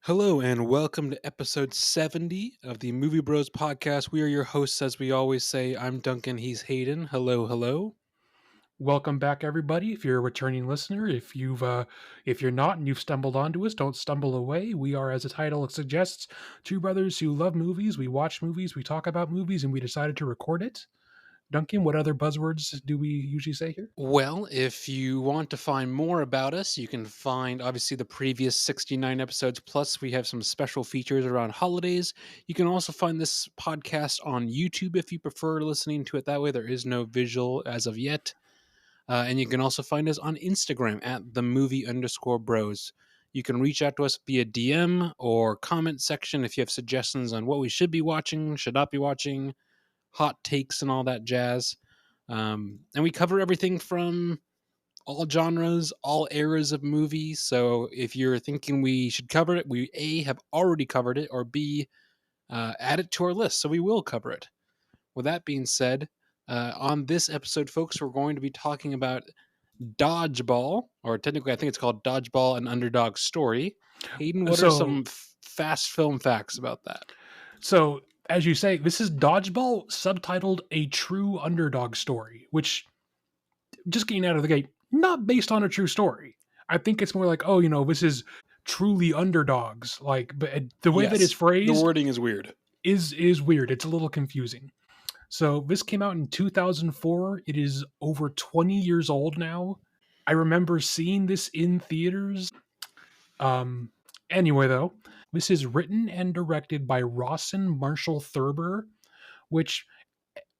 Hello and welcome to episode 70 of the Movie Bros podcast. We are your hosts, as we always say. I'm Duncan, he's Hayden. Hello, hello. Welcome back, everybody. If you're a returning listener, if you're not and you've stumbled onto us, don't stumble away. We are, as the title suggests, two brothers who love movies. We watch movies, we talk about movies, and we decided to record it. Duncan, what other buzzwords do we usually say here? Well, if you want to find more about us, you can find obviously the previous 69 episodes, plus we have some special features around holidays. You can also find this podcast on YouTube if you prefer listening to it that way. There is no visual as of yet. And you can also find us on Instagram at @themovie_bros. You can reach out to us via DM or comment section if you have suggestions on what we should be watching, should not be watching, hot takes, and all that jazz. And we cover everything from all genres, all eras of movies. So if you're thinking we should cover it, we A, have already covered it, or B, add it to our list. So we will cover it. With that being said, on this episode, folks, we're going to be talking about Dodgeball, or technically, I think it's called Dodgeball: An Underdog Story. Hayden, what are some fast film facts about that? So, as you say, this is Dodgeball, subtitled A True Underdog Story, which, just getting out of the gate, not based on a true story. I think it's more like, this is truly underdogs. But the way that it's phrased, the wording is weird. Is weird. It's a little confusing. So this came out in 2004. It is over 20 years old now. I remember seeing this in theaters. Anyway, though, this is written and directed by Rawson Marshall Thurber, which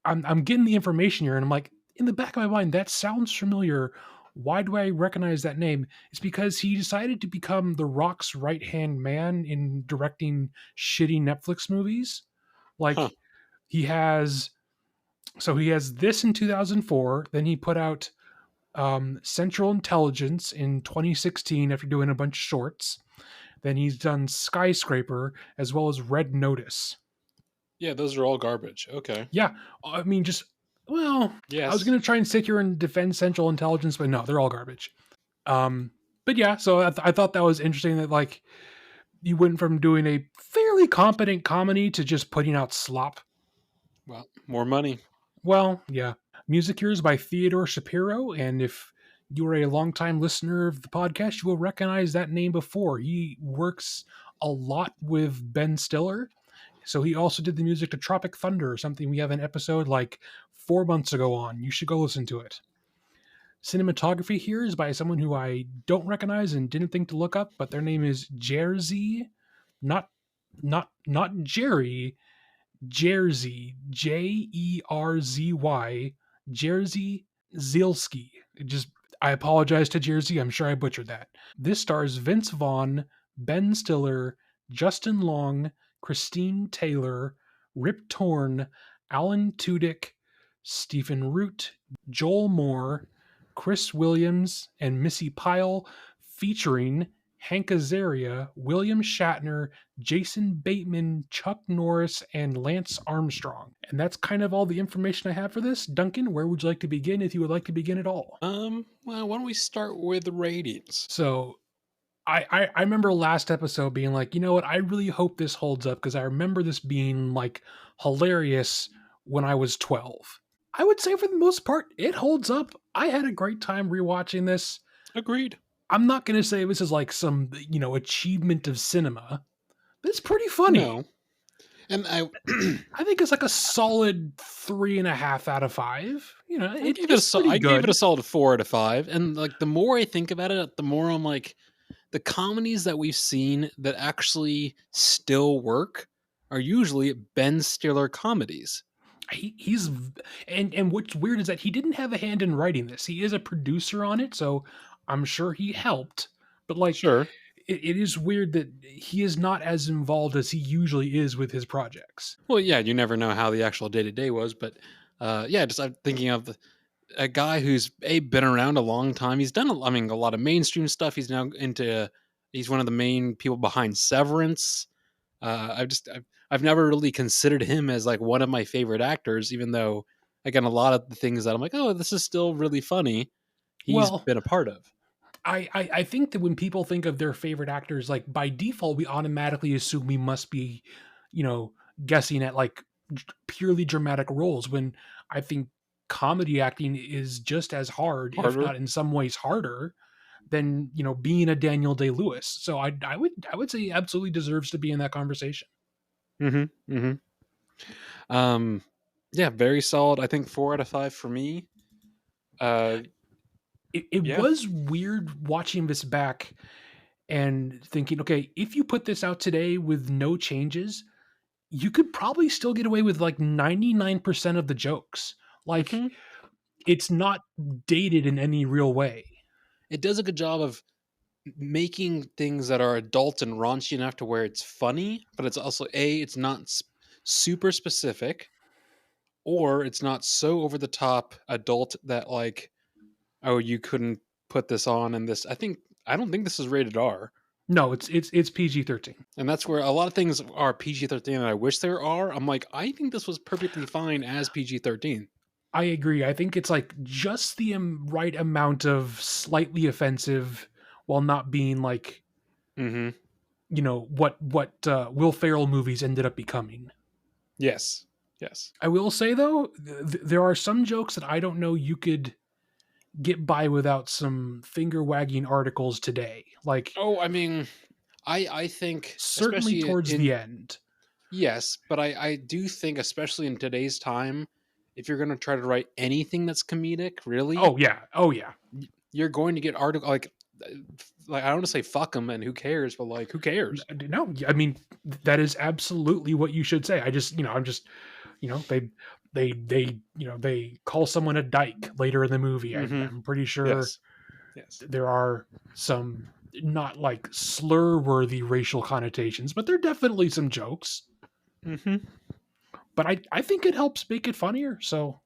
I'm getting the information here, and I'm like, in the back of my mind, that sounds familiar. Why do I recognize that name? It's because he decided to become The Rock's right-hand man in directing shitty Netflix movies. He has this in 2004. Then he put out Central Intelligence in 2016 after doing a bunch of shorts. Then he's done Skyscraper as well as Red Notice. Yeah, those are all garbage. Okay. Yeah, I mean, yes. I was going to try and sit here and defend Central Intelligence, but no, they're all garbage. But yeah, so I thought that was interesting that you went from doing a fairly competent comedy to just putting out slop. Well, more money. Well, yeah. Music here is by Theodore Shapiro, and if you are a longtime listener of the podcast, you will recognize that name before. He works a lot with Ben Stiller, so he also did the music to Tropic Thunder, something we have an episode 4 months ago on. You should go listen to it. Cinematography here is by someone who I don't recognize and didn't think to look up, but their name is Jerzy, not Jerry, Jerzy, Jerzy, Jerzy Zielski. I apologize to Jerzy. I'm sure I butchered that. This stars Vince Vaughn, Ben Stiller, Justin Long, Christine Taylor, Rip Torn, Alan Tudyk, Stephen Root, Joel Moore, Chris Williams, and Missy Pyle, featuring Hank Azaria, William Shatner, Jason Bateman, Chuck Norris, and Lance Armstrong. And that's kind of all the information I have for this. Duncan, where would you like to begin, if you would like to begin at all? Well, why don't we start with the ratings? So, I remember last episode being like, you know what, I really hope this holds up, because I remember this being hilarious when I was 12. I would say for the most part, it holds up. I had a great time rewatching this. Agreed. I'm not going to say this is some, achievement of cinema, but it's pretty funny. No. And I think it's a solid 3.5 out of 5. I gave it a solid 4 out of 5. And the more I think about it, the more I'm the comedies that we've seen that actually still work are usually Ben Stiller comedies. He's and what's weird is that he didn't have a hand in writing this. He is a producer on it, so I'm sure he helped. But sure, it is weird that he is not as involved as he usually is with his projects. Well, yeah, you never know how the actual day-to-day was, but I'm thinking of a guy who's been around a long time. He's done a lot of mainstream stuff. He's now he's one of the main people behind Severance. I've never really considered him as one of my favorite actors, even though again, a lot of the things that I'm like, oh, this is still really funny. He's Well, been a part of. I think that when people think of their favorite actors, like by default, we automatically assume we must be, you know, guessing at like purely dramatic roles. When I think comedy acting is just as hard, if Harder. not in some ways harder, than being a Daniel Day Lewis. So I would say he absolutely deserves to be in that conversation. Mm-hmm. Mm-hmm. Um, yeah, very solid. I think 4 out of 5 for me. Uh, It yeah. was weird watching this back and thinking, okay, if you put this out today with no changes, you could probably still get away with like 99% of the jokes. Like Mm-hmm. it's not dated in any real way. It does a good job of making things that are adult and raunchy enough to where it's funny, but it's also it's not super specific, or it's not so over the top adult that like, oh, you couldn't put this on. And this, I don't think this is rated R. No, it's PG-13. And that's where a lot of things are PG-13, and I wish there are. I'm like, I think this was perfectly fine as PG-13. I agree. I think it's like just the right amount of slightly offensive while not being like, Mm-hmm. what Will Ferrell movies ended up becoming. Yes. Yes. I will say though, there are some jokes that I don't know you could get by without some finger wagging articles today. Like Oh, I mean, I think certainly especially towards the in end. yes, but I do think especially in today's time, if you're gonna try to write anything that's comedic, really, Oh yeah. Oh yeah. you're going to get article like I don't want to say fuck them and who cares, but like who cares? No, I mean that is absolutely what you should say. I'm just, they call someone a dyke later in the movie. Mm-hmm. I'm pretty sure Yes. Yes. there are some not like slur worthy racial connotations, but there are definitely some jokes. Mm-hmm. But I think it helps make it funnier. So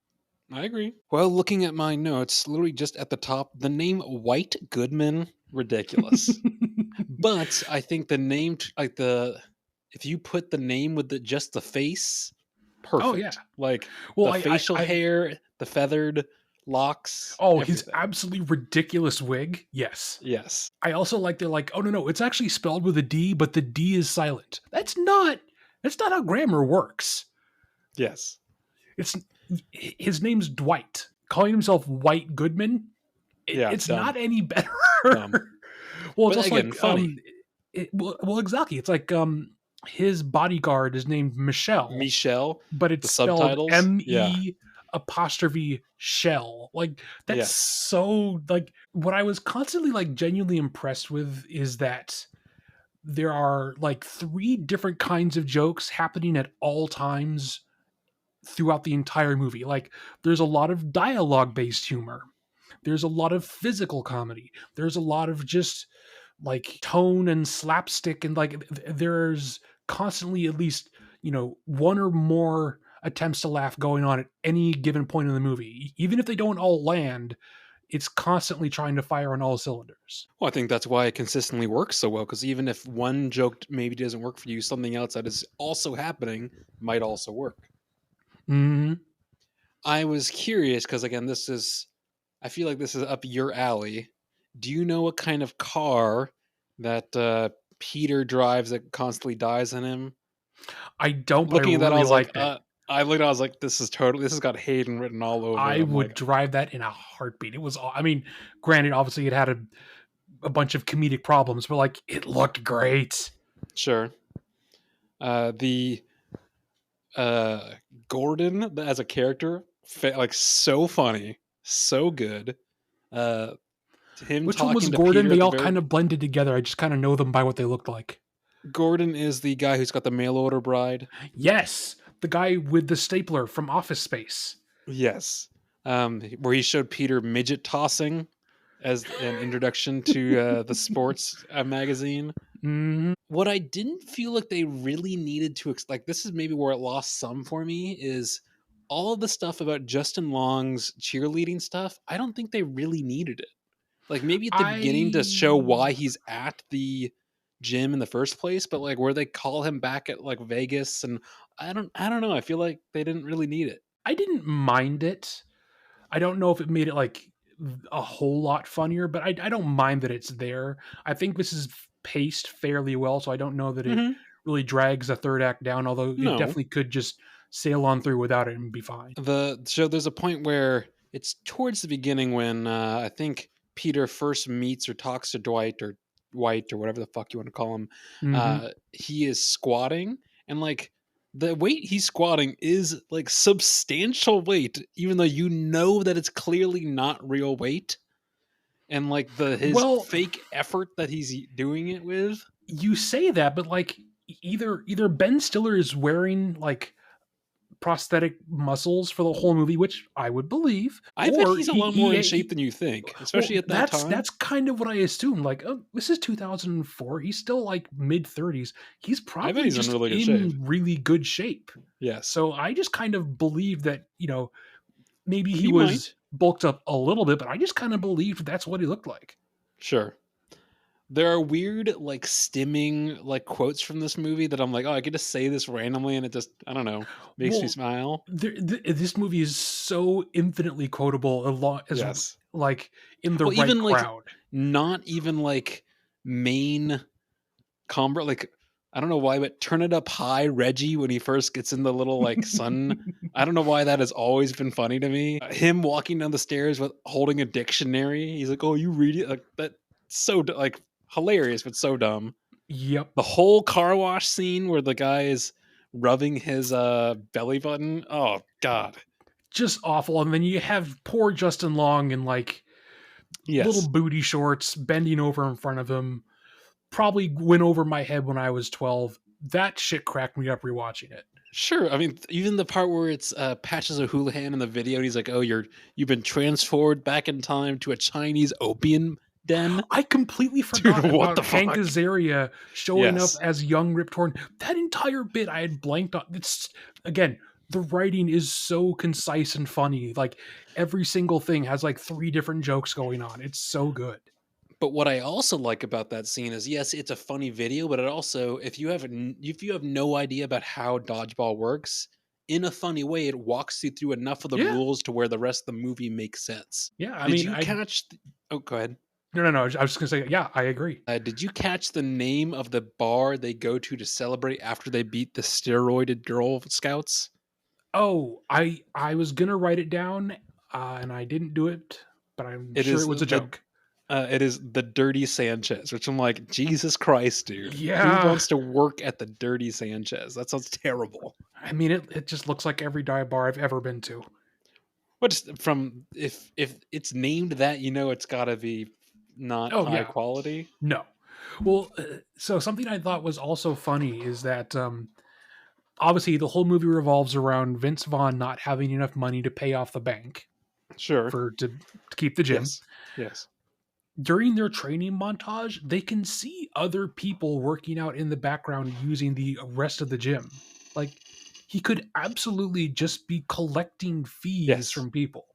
I agree. Well, looking at my notes, literally just at the top, the name White Goodman, ridiculous. But I think the name, like if you put the name with just the face, oh yeah. perfect. Like Well, the facial hair, the feathered locks, oh, his everything. absolutely ridiculous wig. Yes. Yes. I also like they're like, oh no, it's actually spelled with a D, but the D is silent. That's not how grammar works. Yes. It's his name's Dwight. Calling himself White Goodman, Yeah. it's Dumb. not any better. Dumb. Well, it's But also again, like funny. well, exactly. It's like his bodyguard is named Michelle, Michelle, but it's the spelled subtitles. Yeah. M-E apostrophe shell. Like that's Yes. so like what I was constantly like genuinely impressed with is that there are like three different kinds of jokes happening at all times throughout the entire movie. Like there's a lot of dialogue based humor. There's a lot of physical comedy. There's a lot of just like tone and slapstick and like there's constantly at least, one or more attempts to laugh going on at any given point in the movie. Even if they don't all land, it's constantly trying to fire on all cylinders. Well, I think that's why it consistently works so well. Because even if one joke maybe doesn't work for you, something else that is also happening might also work. Mhm. I was curious because again, I feel like this is up your alley. Do you know what kind of car that Peter drives that constantly dies in him? I don't, but I Looking at that, I really was like, liked it. I looked, I was like, this has got Hayden written all over it. I I'm would like, drive that in a heartbeat. It was, I mean, granted, obviously it had a bunch of comedic problems, but like it looked great. sure. The uh, Gordon as a character, like so funny, so good. Uh, him Which one was talking to Gordon? Peter They at the all very kind of blended together. I just kind of know them by what they looked like. Gordon is the guy who's got the mail order bride. Yes, the guy with the stapler from Office Space. Yes. Where he showed Peter midget tossing as an introduction to the sports magazine. Hmm. What I didn't feel like they really needed to like this is maybe where it lost some for me is all of the stuff about Justin Long's cheerleading stuff. I don't think they really needed it. Like maybe at the beginning to show I why he's at the gym in the first place, but like where they call him back at like Vegas and I don't know. I feel like they didn't really need it. I didn't mind it. I don't know if it made it like a whole lot funnier, but I don't mind that it's there. I think this is paced fairly well, so I don't know that it Hmm. really drags the third act down, although it No, definitely could just sail on through without it and be fine. there's a point where it's towards the beginning when I think Peter first meets or talks to Dwight or White or whatever the fuck you want to call him. Mhm. He is squatting, and like the weight he's squatting is like substantial weight, even though you know that it's clearly not real weight, and like the his Well, fake effort that he's doing it with. you say that, but like either Ben Stiller is wearing like prosthetic muscles for the whole movie, which I would believe, I bet or he's a lot more in shape he than you think, well, especially at that that's time. kind of what I assumed. Like, oh, this is 2004. He's still like mid 30s. He's I bet probably he's in just really good shape. in really good shape. Yes, So I just kind of believe that, maybe he he might. was bulked up a little bit, but I just kind of believed that's what he looked like. Sure. There are weird, like, stimming, like, quotes from this movie that I'm like, "Oh, I get to say this randomly," and it just, I don't know, makes me Well, smile. this movie is so infinitely quotable, a lot as Yes. like in the Well, right even, like, crowd. not even, like, main conver like, I don't know why, but "Turn It Up High" Reggie when he first gets in the little, like, sun. I don't know why that has always been funny to me. Him walking down the stairs with holding a dictionary. He's like, "Oh, you read it?" Like, that so d like, hilarious, but so dumb. Yep. The whole car wash scene where the guy is rubbing his, belly button. Oh god. Just awful. And then you have poor Justin Long in like little Yes. booty shorts bending over in front of him. Probably went over my head when I was 12. That shit cracked me up rewatching it. Sure, I mean, even the part where it's, Patches O'Houlihan in the video, and he's like, "Oh, you've been transferred back in time to a Chinese opium den?" I completely Dude, forgot what about the Hank fuck? Azaria showing up Yes. as young Rip Torn. That entire bit I had blanked on. It's again, the writing is so concise and funny. Like every single thing has like three different jokes going on. It's so good. But what I also like about that scene is, yes, it's a funny video, but it also, if you have no idea about how dodgeball works, in a funny way, it walks you through enough of the Yeah. rules to where the rest of the movie makes sense. Yeah. I Did mean, you catch? Oh, go ahead. no, no, no. I was just gonna say, yeah, I agree. Did you catch the name of the bar they go to celebrate after they beat the steroided Girl Scouts? Oh, I was gonna write it down, and I didn't do it, but I'm It sure it is was a joke. it is the Dirty Sanchez, which I'm like, Jesus Christ, dude, who Yeah. wants to work at the Dirty Sanchez? That sounds terrible. I mean, it just looks like every dive bar I've ever been to. But just from if it's named that, you know it's got to be not Oh high yeah, quality. no. Well, so something I thought was also funny is that obviously the whole movie revolves around Vince Vaughn not having enough money to pay off the bank Sure. to keep the gym. Yes. Yes. During their training montage, they can see other people working out in the background using the rest of the gym. Like he could absolutely just be collecting fees Yes. from people.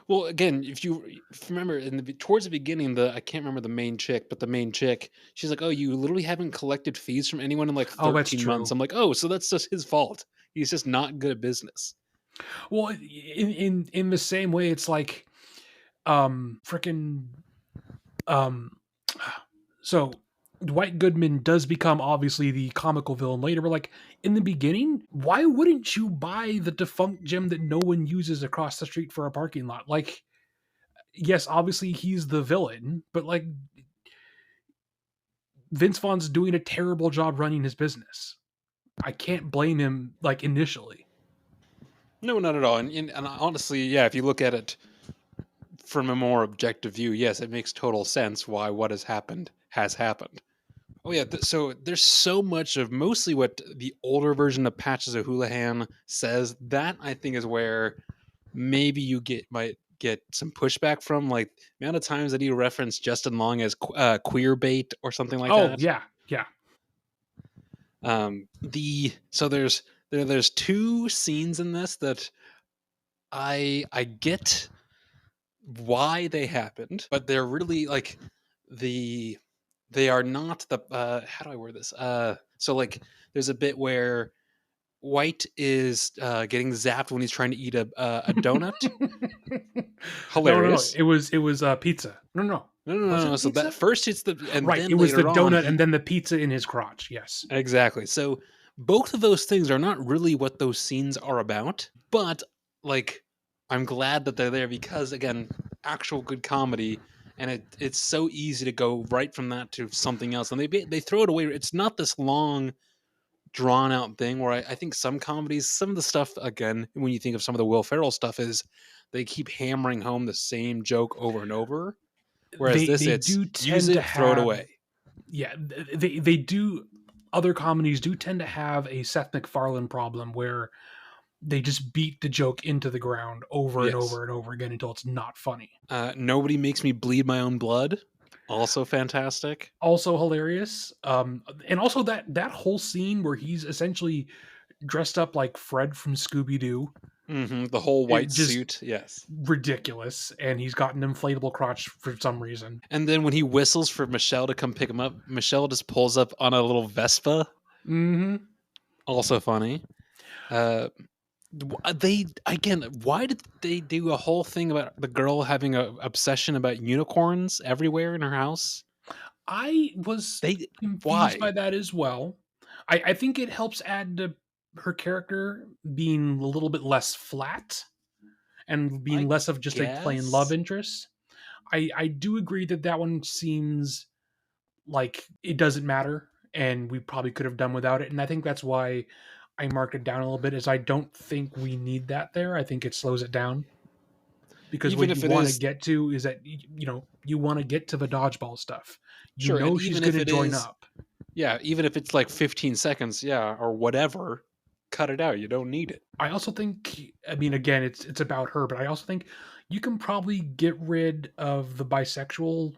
Well, again, if you remember towards the beginning, the I can't remember the main chick, but the main chick, she's like, "Oh, you literally haven't collected fees from anyone in like Oh, that's 13 months." true. I'm like, "Oh, so that's just his fault. He's just not good at business." Well, in the same way, it's like freaking um so Dwight Goodman does become obviously the comical villain later, but like in the beginning, why wouldn't you buy the defunct gym that no one uses across the street for a parking lot? Like, yes, obviously he's the villain, but like Vince Vaughn's doing a terrible job running his business. I can't blame him like initially. No, not at all. And honestly, yeah, if you look at it from a more objective view, yes, it makes total sense why what has happened has happened. Oh yeah, so there's so much of mostly what the older version of Patches O'Houlihan says. That I think is where maybe you might get some pushback from, like the amount of times that he referenced Justin Long as queer bait or something like Oh that. yeah, yeah. The so there's two scenes in this that I get why they happened, but they're really like the they are not the how do I word this? So like there's a bit where White is getting zapped when he's trying to eat a donut. No, no, no. Hilarious. It was pizza. No, no. No, no, Was no, it no. a So that pizza? first it's the, and Right. It then was the later on donut and he then the pizza in his crotch. Yes. exactly. So both of those things are not really what those scenes are about, but like I'm glad that they're there because again, actual good comedy, and it's so easy to go right from that to something else, and they throw it away. It's not this long drawn out thing where I think some comedies, some of the stuff again, when you think of some of the Will Ferrell stuff, is they keep hammering home the same joke over and over. Whereas this, They it's do use tend to it, throw it have away. yeah, they do other comedies do tend to have a Seth MacFarlane problem where they just beat the joke into the ground over and Yes. over and over again until it's not funny. Nobody makes me bleed my own blood. Also fantastic. Also hilarious. And also that whole scene where he's essentially dressed up like Fred from Scooby Doo, The whole it white just suit. Yes. ridiculous. And he's got an inflatable crotch for some reason. And then when he whistles for Michelle to come pick him up, Michelle just pulls up on a little Vespa. Hmm. Also funny. Uh, they again, why did they do a whole thing about the girl having a obsession about unicorns everywhere in her house? I was They confused by why? that as well. I think it helps add to her character being a little bit less flat and being I less of just a plain love guess. interest. I do agree that that one seems like it doesn't matter and we probably could have done without it. And I think that's why I marked it down a little bit is I don't think we need that there. I think it slows it down because Even what you if it want to is get to is that you want to get to the dodgeball stuff. You sure, and know she's even going if to it join is up. yeah, even if it's like 15 seconds, yeah, or whatever, cut it out. You don't need it. I also think, I mean, again, it's about her, but I also think you can probably get rid of the bisexual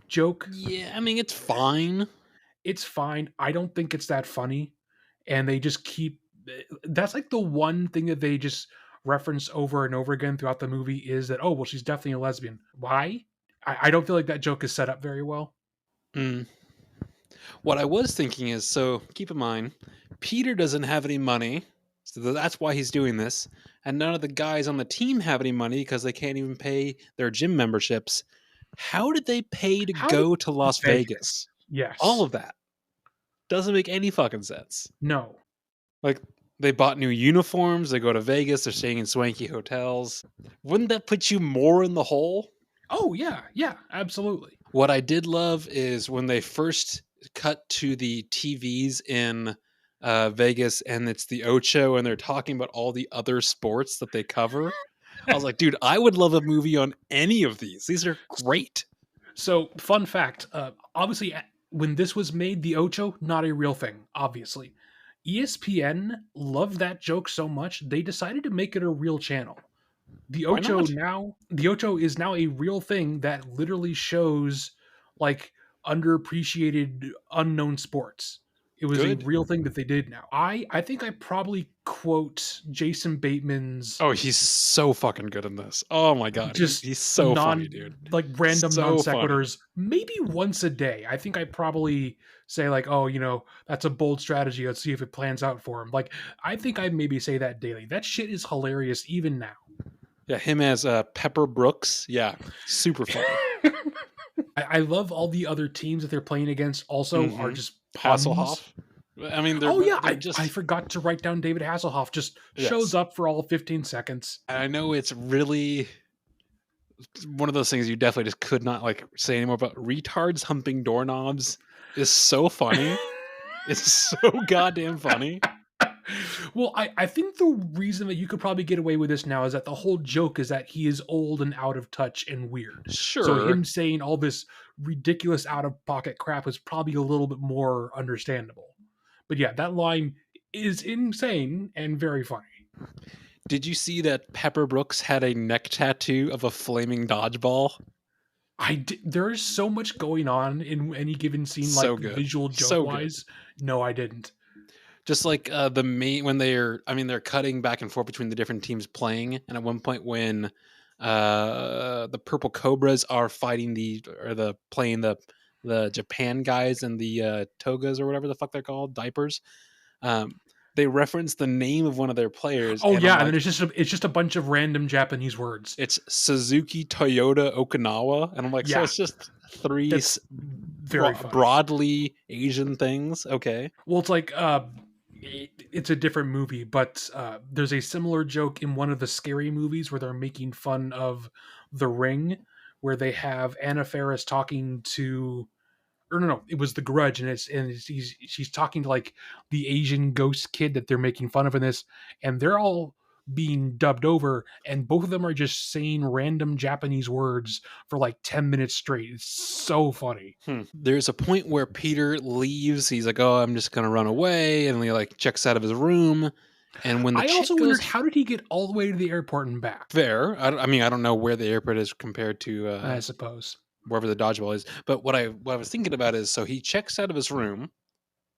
joke. Yeah, I mean it's fine. It's fine. I don't think it's that funny, and they just keep. That's like the one thing that they just reference over and over again throughout the movie is that, oh well, she's definitely a lesbian. Why? I don't feel like that joke is set up very well. Mm. What I was thinking is so keep in mind, Peter doesn't have any money, so that's why he's doing this. And none of the guys on the team have any money because they can't even pay their gym memberships. How did they pay to How did go to Las Vegas? Vegas? All Yes. of that doesn't make any fucking sense. No. Like they bought new uniforms, they go to Vegas, they're staying in swanky hotels. Wouldn't that put you more in the hole? Oh yeah, yeah, absolutely. What I did love is when they first cut to the TVs in Vegas and it's the Ocho and they're talking about all the other sports that they cover. I was like, dude, I would love a movie on any of these. These are great. So, fun fact: obviously, when this was made, the Ocho not a real thing. Obviously, ESPN loved that joke so much they decided to make it a real channel. Why not? The Ocho is now a real thing that literally shows like underappreciated, unknown sports. It was a Good. real thing that they did now. I think I probably quote Jason Bateman's Oh, he's so fucking good in this. Oh my god, just he's so funny, non dude. like random non So funny. sequiturs maybe once a day. I think I probably say like, oh, that's a bold strategy. Let's see if it plans out for him. Like I think I maybe say that daily. That shit is hilarious even now. Yeah, him as Pepper Brooks. Yeah, super funny. I love all the other teams that they're playing against also are Mm-hmm. just puns. Hasselhoff. I mean, Oh yeah, they're I just forgot to write down David Hasselhoff just shows yes. up for all 15 seconds. I know it's really one of those things you definitely just could not like say anymore. But retards humping doorknobs is so funny. It's so goddamn funny. Well, I think the reason that you could probably get away with this now is that the whole joke is that he is old and out of touch and weird. So Sure. him saying all this ridiculous out of pocket crap is probably a little bit more understandable. But yeah, that line is insane and very funny. Did you see that Pepper Brooks had a neck tattoo of a flaming dodgeball? There is so much going on in any given scene, So like good. visual joke So good. wise. No, I didn't. Just like the main when they're cutting back and forth between the different teams playing, and at one point when the Purple Cobras are fighting the playing the Japan guys and the togas or whatever the fuck they're called, diapers. Um, they reference the name of one of their players, Oh and I'm yeah, and then like, it's just a bunch of random Japanese words. it's Suzuki, Toyota, Okinawa, and I'm like, so Yeah, it's just three that's very funny. broadly Asian things. Okay, Well, it's like it's a different movie, but there's a similar joke in one of the scary movies where they're making fun of The Ring, where they have Anna Faris talking to, or no, it was The Grudge, and she's talking to like the Asian ghost kid that they're making fun of in this, and they're all being dubbed over, and both of them are just saying random Japanese words for like 10 minutes straight. It's so funny. There's a point where Peter leaves. He's like, "Oh, I'm just gonna run away," and he like checks out of his room. And when the I chick also wondered, goes how did he get all the way to the airport and back? there, I mean, I don't know where the airport is compared to I suppose. wherever the dodgeball is. But what I was thinking about is, so he checks out of his room,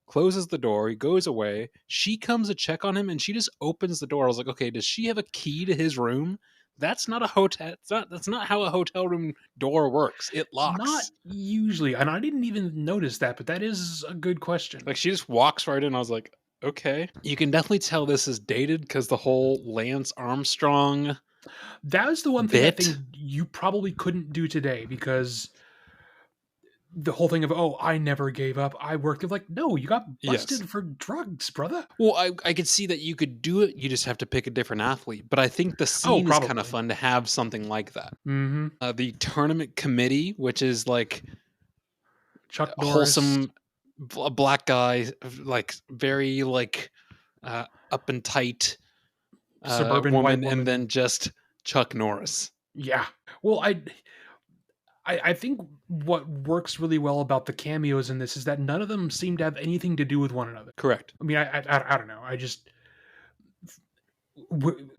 closes the door, he goes away. She comes to check on him, and she just opens the door. I was like, okay, does she have a key to his room? That's not a hotel. That's not how a hotel room door works. It Not locks. usually, and I didn't even notice that, but that is a good question. Like she just walks right in. I was like, okay. You can definitely tell this is dated because the whole Lance Armstrong That was the one thing I bit. think you probably couldn't do today, because the whole thing of, oh, I never gave up, I worked, like, no, you got Yes. busted for drugs, brother. Well, I could see that you could do it. You just have to pick a different athlete. But I think the Oh, scene is kind of probably. fun to have something like that. Mm-hmm. The tournament committee, which is like Chuck Norris, wholesome a black guy, like very like up and tight suburban white woman, and woman. then just Chuck Norris. Yeah. Well, I think what works really well about the cameos in this is that none of them seem to have anything to do with one another. Correct. I mean, I don't know. I just,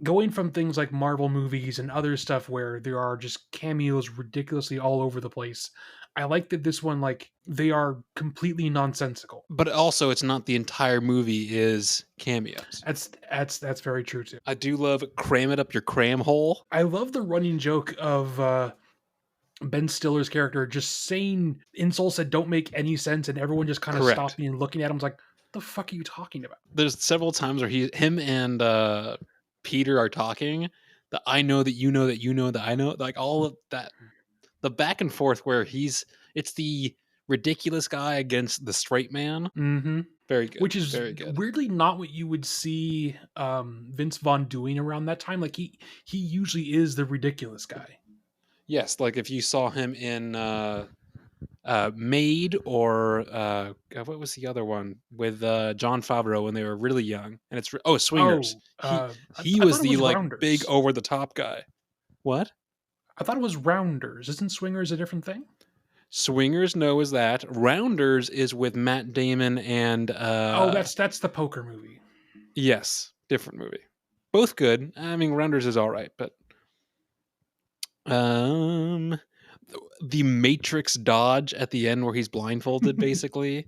going from things like Marvel movies and other stuff where there are just cameos ridiculously all over the place, I like that this one, like, they are completely nonsensical. But also, it's not the entire movie is cameos. That's very true too. I do love cram it up your cram hole. I love the running joke of Ben Stiller's character just saying insults that don't make any sense, and everyone just kind of Correct. stopping and looking at him like, "The fuck are you talking about?" There's several times where him and Peter are talking. The I know that you know that you know that I know, like all of that, the back and forth where it's the ridiculous guy against the straight man. Mm-hmm. Very good. Which is Very good. weirdly not what you would see Vince Vaughn doing around that time. Like, he usually is the ridiculous guy. Yes, like if you saw him in Maid or what was the other one with John Favreau when they were really young, and Swingers. Oh, He I was thought it the was like big Rounders. over the top guy. What? I thought it was Rounders. Isn't Swingers a different thing? Swingers, no, is that Rounders is with Matt Damon and Oh, that's the poker movie. yes, different movie. Both good. I mean, Rounders is all right, but um the Matrix dodge at the end where he's blindfolded basically.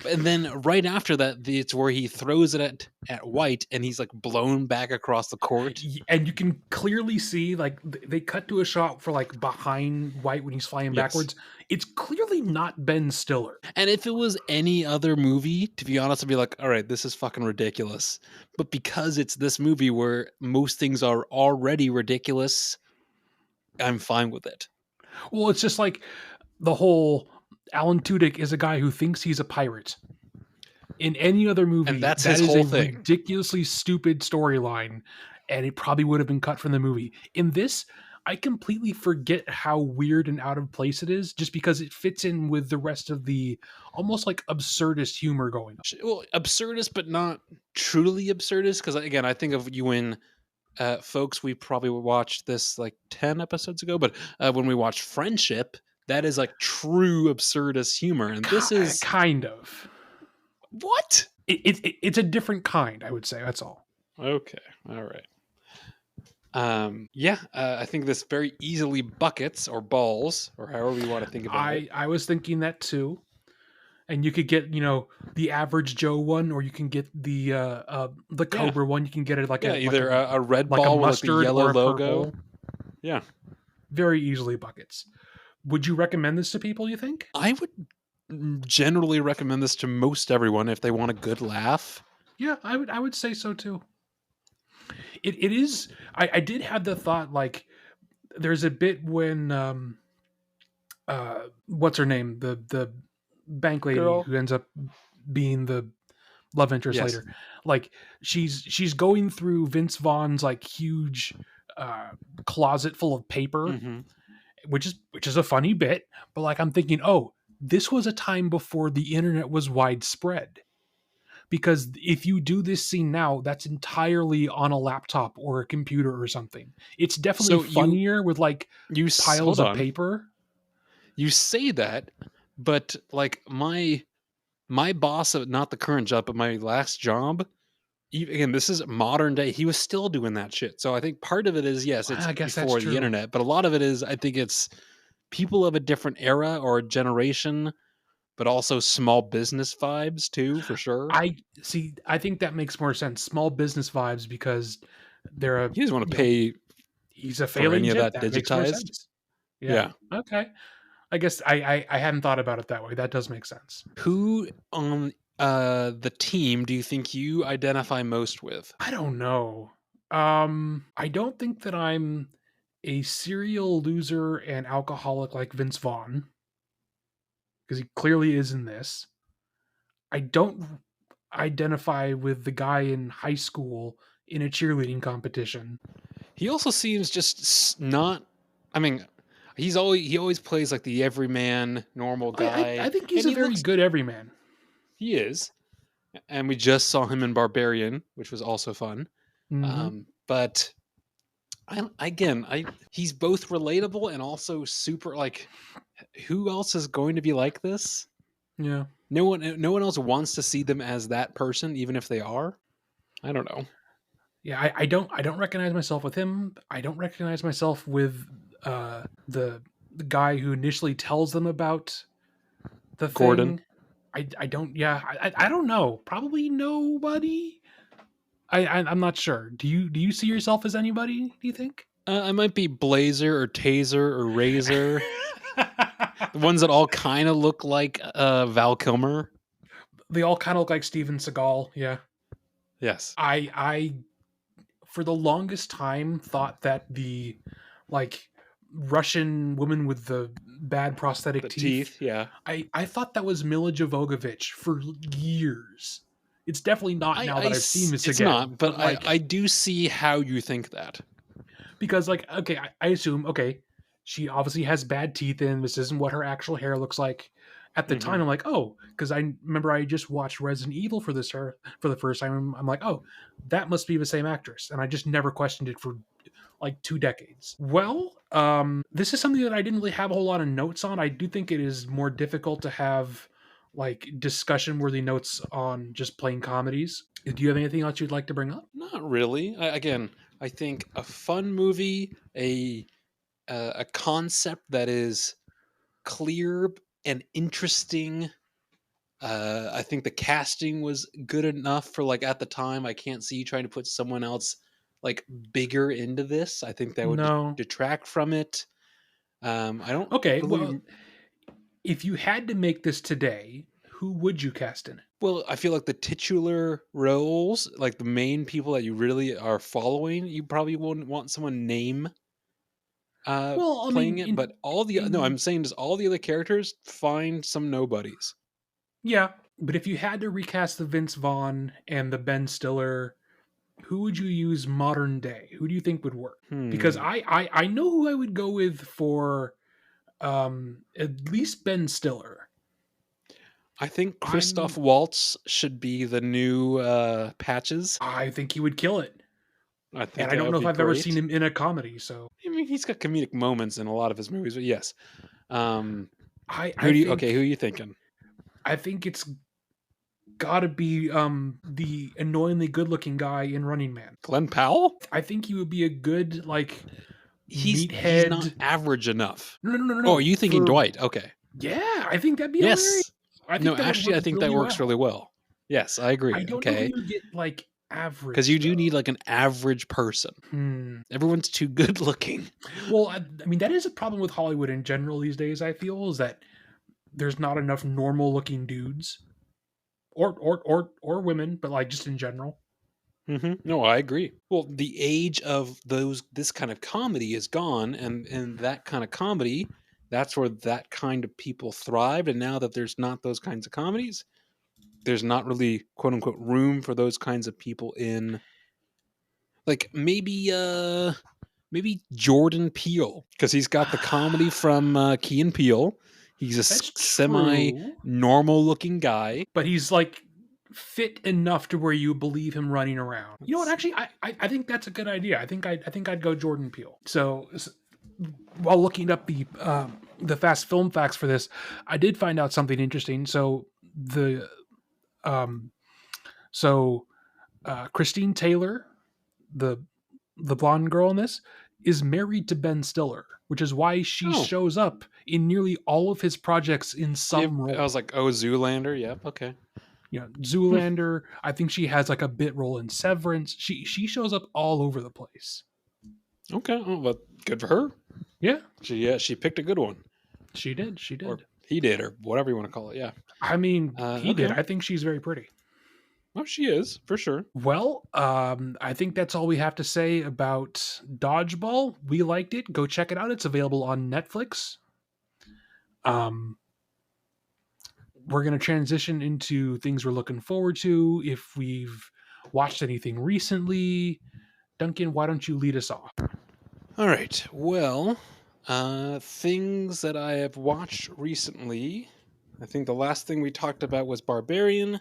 And then right after that, it's where he throws it at White and he's like blown back across the court. And you can clearly see, like, they cut to a shot for like behind White when he's flying Yes. backwards. It's clearly not Ben Stiller. And if it was any other movie, to be honest, I'd be like, all right, this is fucking ridiculous. But because it's this movie where most things are already ridiculous, I'm fine with it. Well, it's just like the whole Alan Tudyk is a guy who thinks he's a pirate. In any other movie, And that's that his is whole a thing. ridiculously stupid storyline, and it probably would have been cut from the movie. In this, I completely forget how weird and out of place it is, just because it fits in with the rest of the almost like absurdist humor going on. Well, absurdist, but not truly absurdist. Because again, I think of you in folks, we probably watched this like 10 episodes ago, but when we watched Friendship, that is like true absurdist humor. And this is Kind of. what? It's a different kind, I would say. That's all. Okay. All right. I think this very easily buckets or balls or however you want to think about it. I was thinking that too. And you could get, the average Joe one, or you can get the Cobra one. You can get it like either a red like a ball with like the mustard yellow or a logo. purple. Yeah. Very easily buckets. Would you recommend this to people, you think? I would generally recommend this to most everyone if they want a good laugh. Yeah, I would say so too. It is. I did have the thought like there's a bit when what's her name, the bank lady Girl. who ends up being the love interest Yes. later, like she's going through Vince Vaughn's like huge uh closet full of paper, Hmm. which is a funny bit, but like I'm thinking, oh, this was a time before the internet was widespread, because if you do this scene now, that's entirely on a laptop or a computer or something. It's definitely So funnier with like piles hold of on. paper. You say that, but like my boss at not the current job, but my last job, again, this is modern day. He was still doing that shit. So I think part of it is yes, it's I guess that's before the true. internet, but a lot of it is I think it's people of a different era or generation, but also small business vibes too, for sure. I see. I think that makes more sense. Small business vibes because they're a He doesn't want to you know pay he's a for failing any of chip. that That makes more digitized. sense. Yeah. Yeah. Okay. I guess I hadn't thought about it that way. That does make sense. Who on the team do you think you identify most with? I don't know. I don't think that I'm a serial loser and alcoholic like Vince Vaughn, because he clearly is in this. I don't identify with the guy in high school in a cheerleading competition. He also seems just not. I mean, he always plays like the everyman, normal I guy, think he's and a he very looks good everyman. he is. And we just saw him in Barbarian, which was also fun. Hmm. But I he's both relatable and also super like. Who else is going to be like this? Yeah. No one else wants to see them as that person, even if they are. I don't know. Yeah, I don't recognize myself with him. I don't recognize myself with the guy who initially tells them about the Gordon. thing. I don't. Yeah, I don't know. Probably nobody. I'm not sure. Do you see yourself as anybody? Do you think? I might be Blazer or Taser or Razor. The ones that all kind of look like Val Kilmer. They all kind of look like Steven Seagal. Yeah. Yes. I for the longest time thought that the like Russian woman with the bad prosthetic The teeth. teeth, yeah. I thought that was Mila Jovovich for years. It's definitely not now that I've seen this It's again, not, but but like I do see how you think that. because like okay, I assume okay, she obviously has bad teeth and this isn't what her actual hair looks like. At the time, Hmm. I'm like, oh, because I remember I just watched Resident Evil for the first time. I'm like, oh, that must be the same actress, and I just never questioned it for like 2 decades. Well, this is something that I didn't really have a whole lot of notes on. I do think it is more difficult to have like discussion worthy notes on just plain comedies. Do you have anything else you'd like to bring up? Not really. Again, I think a fun movie, a concept that is clear and interesting. I think the casting was good enough for like at the time. I can't see you trying to put someone else like bigger into this. I think that would No. detract from it. I don't Okay, well, really. if you had to make this today, who would you cast in it? Well, I feel like the titular roles, like the main people that you really are following, you probably wouldn't want someone name Well, I playing mean, it. But all the no, I'm saying just all the other characters, find some nobodies. yeah, but if you had to recast the Vince Vaughn and the Ben Stiller, who would you use modern day? Who do you think would work? Because Hmm. I know who I would go with for at least Ben Stiller. I think Christoph I'm Waltz should be the new Patches. I think he would kill it. I And think I that don't would know if be I've ever seen great. him in a comedy, so I mean, he's got comedic moments in a lot of his movies, but yes. Um, I I who are think you thinking? I think it's got to be the annoyingly good-looking guy in Running Man. Glenn Powell? I think he would be a good like He's not meathead. average enough. No, no, no, no, Oh, are no. you thinking For Dwight? Okay. yeah, I think that'd be hilarious. Yes. I No, think that would actually, work I think that really works really well. well. Yes, I I agree. don't know who Okay. you would get like Because average you do need though. like an average person. Hmm. Everyone's too good looking. Well, I mean that is a problem with Hollywood in general these days. I feel is that there's not enough normal looking dudes. or women, but like just in general. No, I agree. Well, the age of this kind of comedy is gone, and that kind of comedy, that's where that kind of people thrived. And now that there's not those kinds of comedies, there's not really quote unquote room for those kinds of people in, like, maybe Jordan Peele, because he's got the comedy from Key and Peele. He's a That's semi true, normal looking guy. but he's like fit enough to where you believe him running around. You know what? That's, Actually, I think that's a good idea. I think I'd go Jordan Peele. So while looking up the fast film facts for this, I did find out something interesting. Um, so Christine Taylor, the the blonde girl in this, is married to Ben Stiller, which is why she oh, shows up in nearly all of his projects in yeah. some I role. was like, oh, Zoolander. Yep. Okay. You know, Hmm. Zoolander. I think she has like a bit role in Severance. She shows up all over the place. Okay. Oh, well, good for her. Yeah, She picked a good one, she did. She or did. he did, or whatever you want to call it. Yeah. I mean, he did. Okay. I think she's very pretty. Oh, she is for sure. Well, I think that's all we have to say about Dodgeball. We liked it. Go check it out. It's available on Netflix. Um, we're going to transition into things we're looking forward to. If we've watched anything recently, Duncan, why don't you lead us off? All right. Well, things that I have watched recently. I think the last thing we talked about was Barbarian.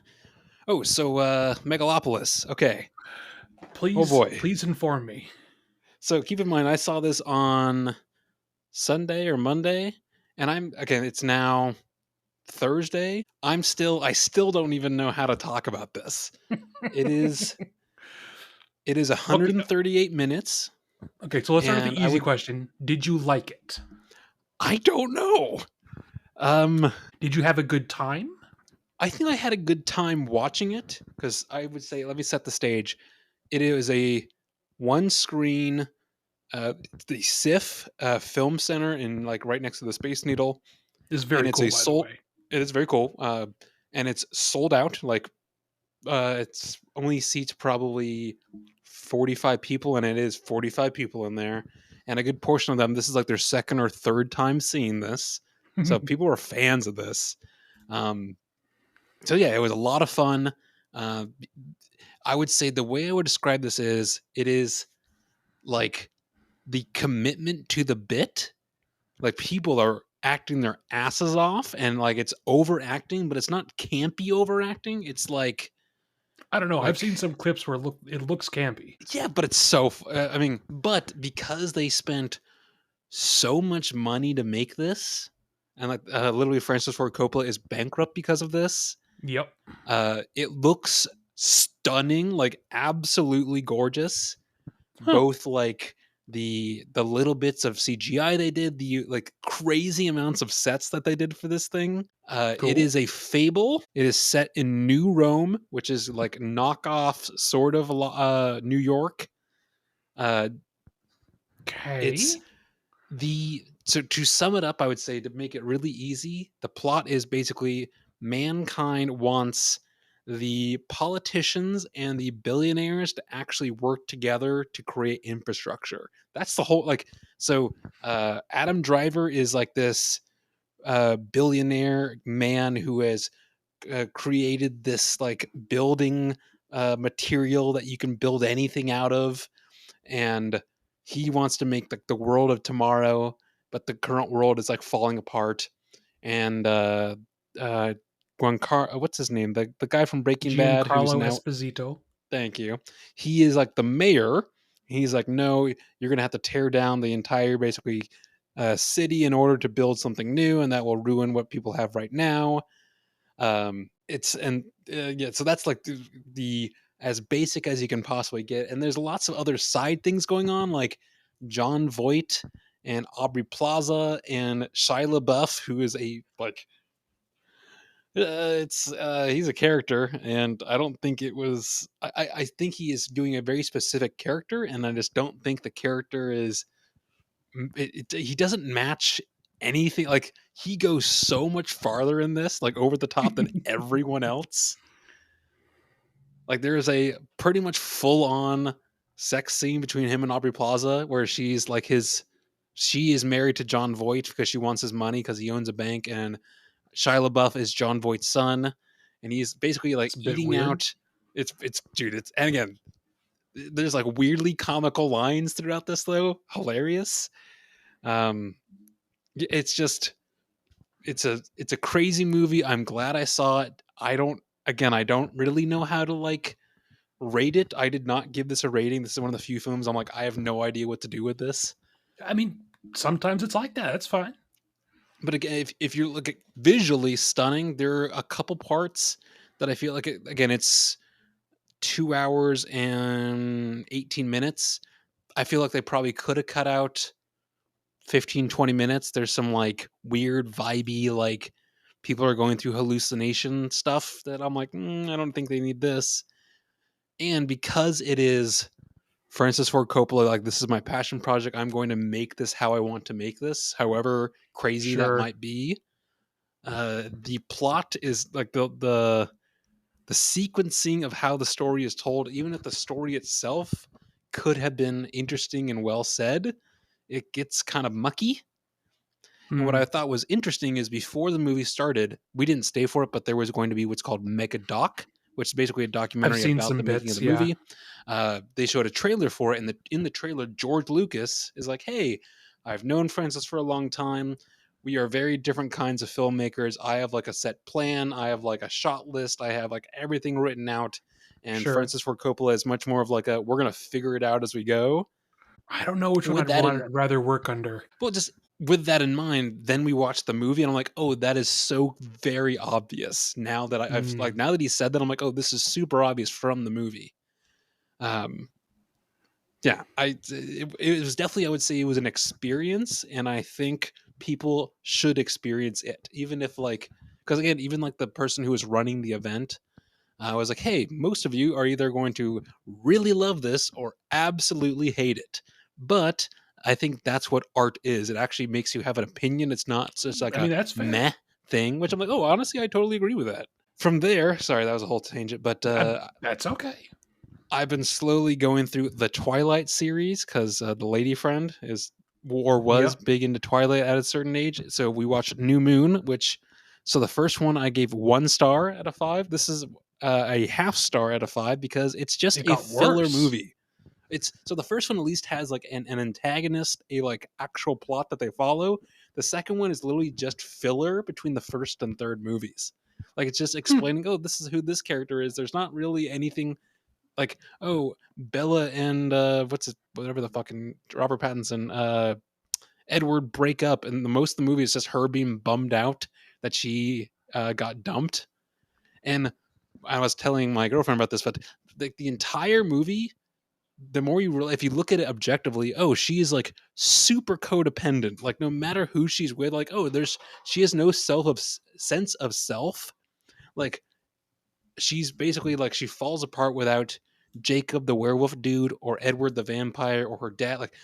Oh, so Megalopolis. Okay. Oh Please, boy. please inform me. So keep in mind, I saw this on Sunday or Monday, and it's now Thursday. I still don't even know how to talk about this. It is, it is Okay, 138 minutes, okay. So let's start with and the easy question. Did you like it? I don't know. Um, Did you have a good time? I think I had a good time watching it because I would say, let me set the stage. It is a one screen, the SIF Film Center in, like, right next to the Space Needle, This is and very cool, by the way. it is very cool, and it's sold out. Like, it's only seats probably 45 people, and it is 45 people in there, and a good portion of them, this is like their second or third time seeing this, so people are fans of this. Um, so yeah, it was a lot of fun. Uh, I would say the way I would describe this is it is like the commitment to the bit. Like, people are acting their asses off, and like it's overacting, but it's not campy overacting. It's I don't know. I've like seen some clips where it looks campy. yeah, but it's so. I mean, but because they spent so much money to make this, and like literally Francis Ford Coppola is bankrupt because of this. Yep. It looks stunning, like absolutely gorgeous. Huh. Both like the little bits of CGI they did, the like crazy amounts of sets that they did for this thing. It Cool. is a fable. It is set in New Rome, which is like knockoff sort of New York. Uh, it's Okay. the so to sum it up, I would say, to make it really easy, the plot is basically mankind wants the politicians and the billionaires to actually work together to create infrastructure. That's the whole, like, so Adam Driver is like this billionaire man who has created this like building material that you can build anything out of, and he wants to make like the world of tomorrow, but the current world is like falling apart. And uh what's his name, the guy from Breaking Bad who's Giancarlo now, Esposito. thank you, he is like the mayor. He's like, no, you're gonna have to tear down the entire basically city in order to build something new, and that will ruin what people have right now. It's and Yeah, so that's like the as basic as you can possibly get, and there's lots of other side things going on, like John Voight and Aubrey Plaza and Shia LaBeouf, who is a like it's he's a character, and I don't think it was I think he is doing a very specific character, and I just don't think the character is he doesn't match anything. Like, he goes so much farther in this, like over the top, than everyone else. Like there is a pretty much full on sex scene between him and Aubrey Plaza where she's like his she is married to John Voight because she wants his money because he owns a bank, and Shia LaBeouf is John Voight's son, and he's basically like It's a bit eating weird. out. It's dude. It's and again, there's like weirdly comical lines throughout this though, hilarious. Um, it's just it's a crazy movie. I'm glad I saw it. I don't really know how to like rate it. I did not give this a rating. This is one of the few films I'm like I have no idea what to do with this. I mean, sometimes it's like that. That's fine. But again, if you look at visually stunning, there are a couple parts that I feel like again it's 2 hours and 18 minutes. I feel like they probably could have cut out 15-20 minutes. There's some like weird vibey like people are going through hallucination stuff that I'm like, I don't think they need this. And because it is Francis Ford Coppola, like this is my passion project, I'm going to make this how I want to make this, however crazy that Sure. might be. The plot is like the sequencing of how the story is told, even if the story itself could have been interesting and well said, it gets kind of mucky. And what I Hmm. thought was interesting is before the movie started, we didn't stay for it, but there was going to be what's called Mega Doc, which is basically a I've documentary seen about some the making of bits. the Yeah. movie. They showed a trailer for it, and in the trailer, George Lucas is like, "Hey, I've known Francis for a long time. We are very different kinds of filmmakers. I have like a set plan. I have like a shot list. I have like everything written out." And Sure. Francis Ford Coppola is much more of like a we're gonna figure it out as we go. I don't know which And one with that in rather work under. well, just with that in mind, then we watched the movie, and I'm like, oh, that is so very obvious. Now that I've like Hmm. now that he said that, I'm like, oh, this is super obvious from the movie. Um, yeah, it was definitely I would say it was an experience, and I think people should experience it, even if like because again, even like the person who was running the event, I was like, hey, most of you are either going to really love this or absolutely hate it. But I think that's what art is. It actually makes you have an opinion. It's not just like I a mean, that's fair. meh thing, which I'm like, oh, honestly, I totally agree with that. From there, sorry, that was a whole tangent, but That's okay. I've been slowly going through the Twilight series because the lady friend is or was Yep. big into Twilight at a certain age. So we watched New Moon, which so the first one I gave 1 star out of 5. This is a half star out of 5 because it's just It a got filler worse. movie. It's so the first one at least has like an antagonist, a like actual plot that they follow. The second one is literally just filler between the first and third movies. Like it's just Hmm. explaining, oh, this is who this character is. There's not really anything like, oh, Bella and what's it, whatever the fucking Robert Pattinson, Edward break up, and the most of the movie is just her being bummed out that she got dumped. And I was telling my girlfriend about this, but the entire movie, the more you if you look at it objectively, oh, she is like super codependent. Like no matter who she's with, like oh, there's she has no sense of self. Like she's basically like she falls apart without Jacob the werewolf dude or Edward the vampire or her dad. Like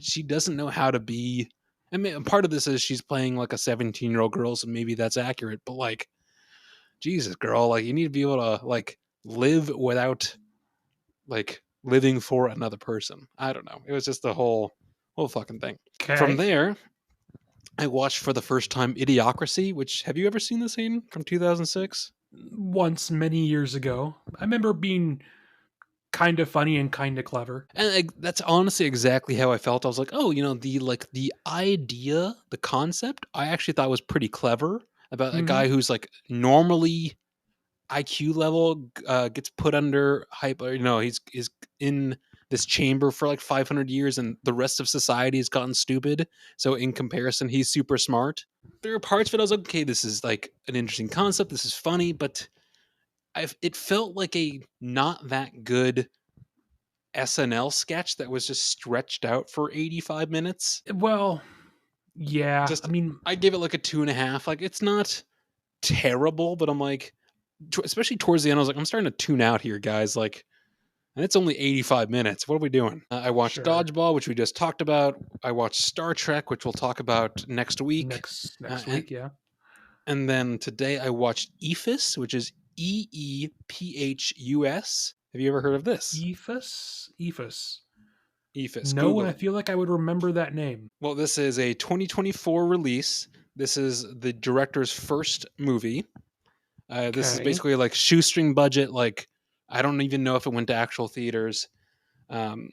she doesn't know how to be. I mean, part of this is she's playing like a 17-year-old girl, so maybe that's accurate. But like, Jesus, girl, like you need to be able to like live without like living for another person. I don't know. It was just the whole fucking thing. From Okay. there, I watched for the first time Idiocracy. Which have you ever seen the scene from 2006? Once many years ago, I remember being kind of funny and kind of clever. And like, that's honestly exactly how I felt. I was like, oh, the like the idea, the concept, I actually thought was pretty clever about a Hmm. guy who's like normally IQ level gets put under hype. Or, he's in this chamber for like 500 years, and the rest of society has gotten stupid. So in comparison, he's super smart. There are parts of it I was like, okay, this is like an interesting concept. This is funny, but it felt like a not that good SNL sketch that was just stretched out for 85 minutes. Well, yeah. I Just, mean, I give it like a 2.5. Like, it's not terrible, but I'm like, especially towards the end, I was like, I'm starting to tune out here, guys. Like, and it's only 85 minutes. What are we doing? I watched sure. Dodgeball, which we just talked about. I watched Star Trek, which we'll talk about next week. Next Uh, next and week, yeah. and then today I watched EFIS, which is EEPHUS. Have you ever heard of this? Ephus. EPHUS. No, and I Google it. feel like I would remember that name. Well, this is a 2024 release. This is the director's first movie. This is Okay. basically like shoestring budget. Like, I don't even know if it went to actual theaters. Um,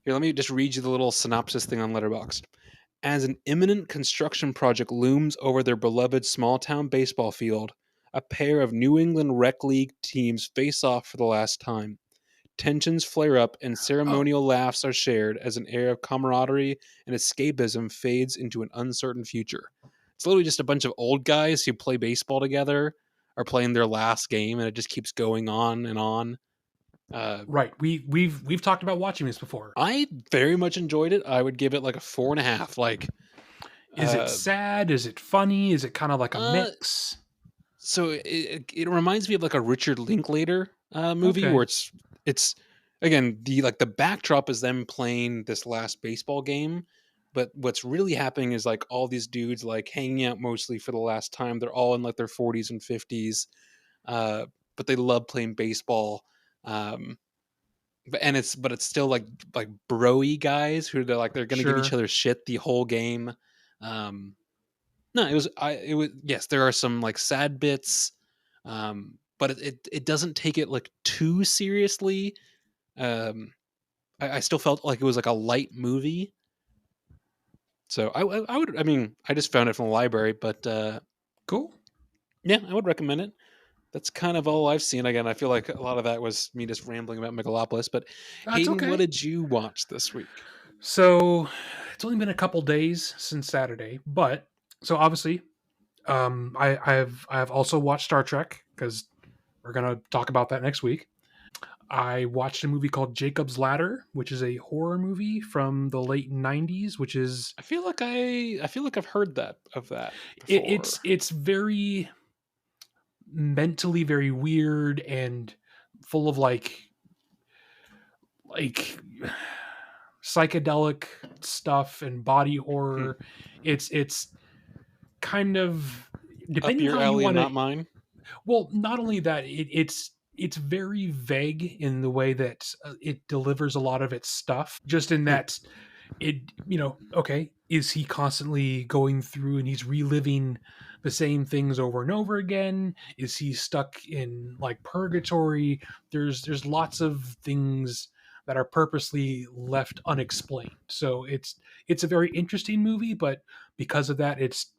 Here, let me just read you the little synopsis thing on Letterboxd. As an imminent construction project looms over their beloved small town baseball field, a pair of New England Rec League teams face off for the last time. Tensions flare up and Oh, ceremonial laughs are shared as an air of camaraderie and escapism fades into an uncertain future. It's literally just a bunch of old guys who play baseball together are playing their last game, and it just keeps going on and on. Uh, right. We've talked about watching this before. I very much enjoyed it. I would give it like a 4.5. Is it Uh, sad? Is it funny? Is it kind of like a uh, mix? so it reminds me of like a Richard Linklater movie Okay. where it's again the backdrop is them playing this last baseball game, but what's really happening is like all these dudes like hanging out mostly for the last time. They're all in like their 40s and 50s, uh, but they love playing baseball. Um, but it's still like broy guys who they're gonna give each Sure. other shit the whole game. Um, no, it was yes, there are some like sad bits, but it doesn't take it like too seriously. Um, I still felt like it was like a light movie. So I would, I mean, I just found it from the library, but Cool. yeah, I would recommend it. That's kind of all I've seen. Again, I feel like a lot of that was me just rambling about Megalopolis. But That's Hayden, what okay. did you watch this week? So it's only been a couple days since Saturday, but so obviously, I have also watched Star Trek because we're gonna talk about that next week. I watched a movie called Jacob's Ladder, which is a horror movie from the late '90s, which is I feel like I've heard that of that it's before. it's very mentally very weird and full of like psychedelic stuff and body Hmm. horror. It's kind of Up depending your how you alley and want to. not mine. Well, not only that, it's very vague in the way that it delivers a lot of its stuff. Just in Hmm. that it, okay, is he constantly going through and he's reliving the same things over and over again? Is he stuck in like purgatory? There's lots of things that are purposely left unexplained. So it's a very interesting movie, but because of that, it's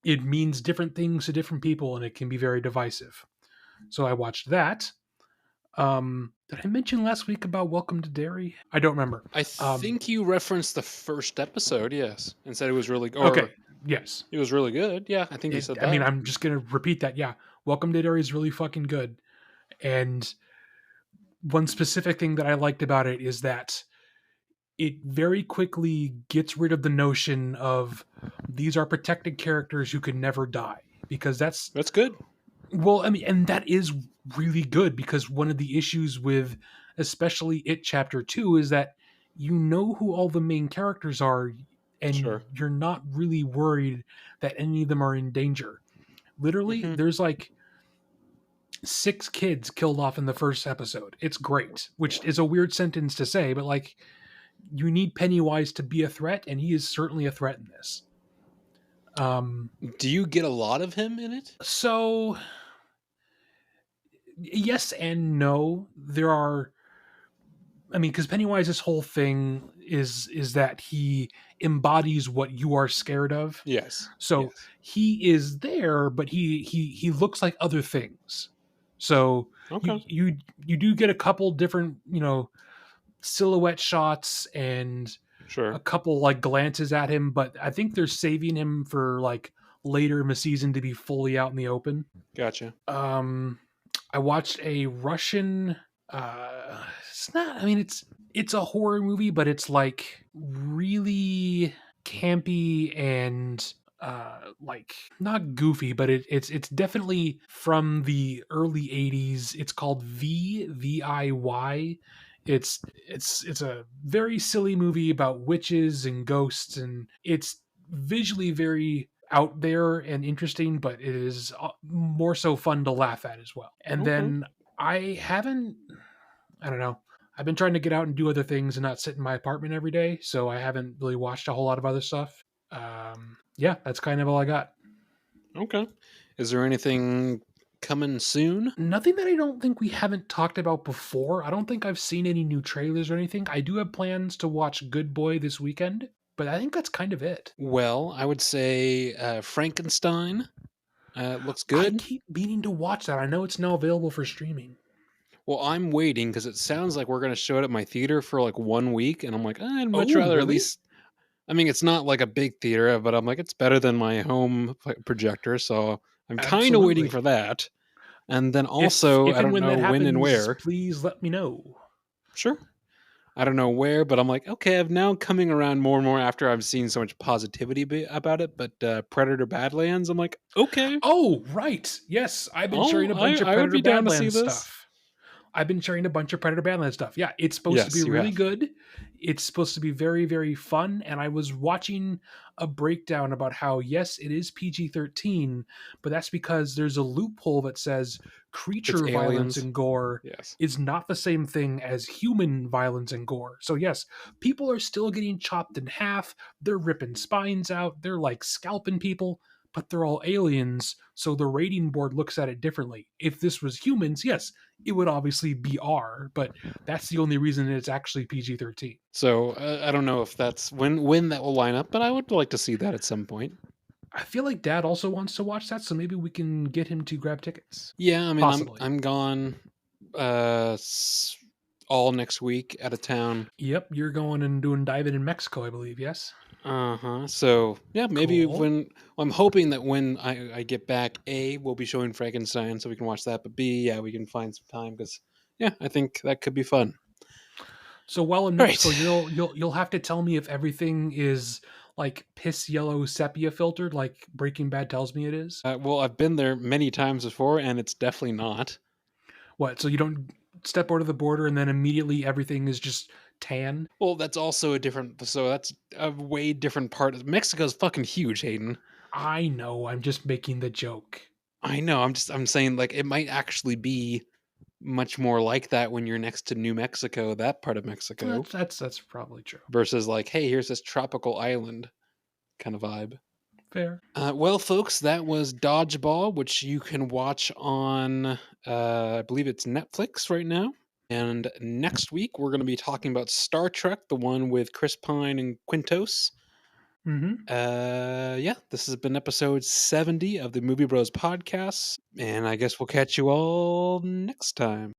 it means different things to different people and it can be very divisive. So I watched that. Did I mention last week about Welcome to Derry? I don't remember. I Um, think you referenced the first episode, yes, and said it was really, okay, or yes. it was really good. Yeah, I think you said I mean, that. I'm just gonna repeat that. Yeah, Welcome to Derry is really fucking good. And one specific thing that I liked about it is that it very quickly gets rid of the notion of these are protected characters who can never die, because that's, That's good. well, I mean, and that is really good because one of the issues with especially It Chapter 2 is that you know who all the main characters are and Sure. you're not really worried that any of them are in danger. Literally, Hmm. there's like 6 kids killed off in the first episode. It's great, which is a weird sentence to say, but like you need Pennywise to be a threat, and he is certainly a threat in this. Um, Do you get a lot of him in it? so yes and no. There are, I mean, because Pennywise's whole thing is that he embodies what you are scared of. Yes. So Yes. he is there, but he looks like other things. So you Okay. you you do get a couple different silhouette shots and a Sure. couple like glances at him, but I think they're saving him for like later in the season to be fully out in the open. Gotcha. Um, I watched a Russian. It's not. I mean, it's a horror movie, but it's like really campy and like not goofy, but it's definitely from the early '80s. It's called VIY. It's a very silly movie about witches and ghosts, and it's visually very out there and interesting, but it is more so fun to laugh at as well. And Okay. then I haven't, I don't know. I've been trying to get out and do other things and not sit in my apartment every day, so I haven't really watched a whole lot of other stuff. Yeah, that's kind of all I got. Okay. Is there anything coming soon? Nothing that I don't think we haven't talked about before. I don't think I've seen any new trailers or anything. I do have plans to watch Good Boy this weekend, but I think that's kind of it. Well, I would say Frankenstein looks I good. keep meaning to watch that. I know it's now available for streaming. Well, I'm waiting because it sounds like we're going to show it at my theater for like 1 week. And I'm like, I'd much Oh, rather at really? least. I mean, it's not like a big theater, but I'm like, it's better than my home projector. So I'm kind of waiting Absolutely. for that. And then If also, if I and don't when know that when and happens, where. please let me know. Sure. I don't know where, but I'm like, okay, I'm now coming around more and more after I've seen so much positivity about it. But Predator Badlands, I'm like, okay, Oh, right. Yes, I've been sharing a bunch of I would Predator be down to see Badlands this. stuff. I've been sharing a bunch of Predator Badlands stuff. Yeah, it's supposed to be Yes, you really have. good. It's supposed to be very, very fun. And I was watching a breakdown about how, yes, it is PG-13, but that's because there's a loophole that says It's creature violence aliens. and gore Yes. is not the same thing as human violence and gore. So, yes, people are still getting chopped in half. They're ripping spines out. They're like scalping people, but they're all aliens. So the rating board looks at it differently. If this was humans, yes, it would obviously be R, but that's the only reason it's actually PG-13. So I don't know if that's when that will line up, but I would like to see that at some point. I feel like Dad also wants to watch that, so maybe we can get him to grab tickets. Yeah, I mean, Possibly. I'm gone uh s- all next week out of town. Yep, you're going and doing diving in Mexico, I believe. Yes. Uh-huh. So yeah, maybe Cool. when I'm hoping that when I get back, A, we'll be showing Frankenstein so we can watch that, but B, yeah, we can find some time because yeah, I think that could be fun. So while in All Mexico, right. you'll have to tell me if everything is like piss yellow sepia filtered, like Breaking Bad tells me it is. Well, I've been there many times before, and it's definitely not. What? So you don't step over the border and then immediately everything is just tan? Well, that's also a different. So that's a way different part. Mexico's fucking huge, Hayden. I know. I'm just making the joke. I know. I'm saying like it might actually be much more like that when you're next to New Mexico, that part of Mexico, That's probably true. versus like, hey, here's this tropical island kind of vibe. Fair. Well, folks, that was Dodgeball, which you can watch on, I believe it's Netflix right now. And next week, we're going to be talking about Star Trek, the one with Chris Pine and Quintos. Mm-hmm. Yeah, this has been episode 70 of the Movie Bros podcast. And I guess we'll catch you all next time.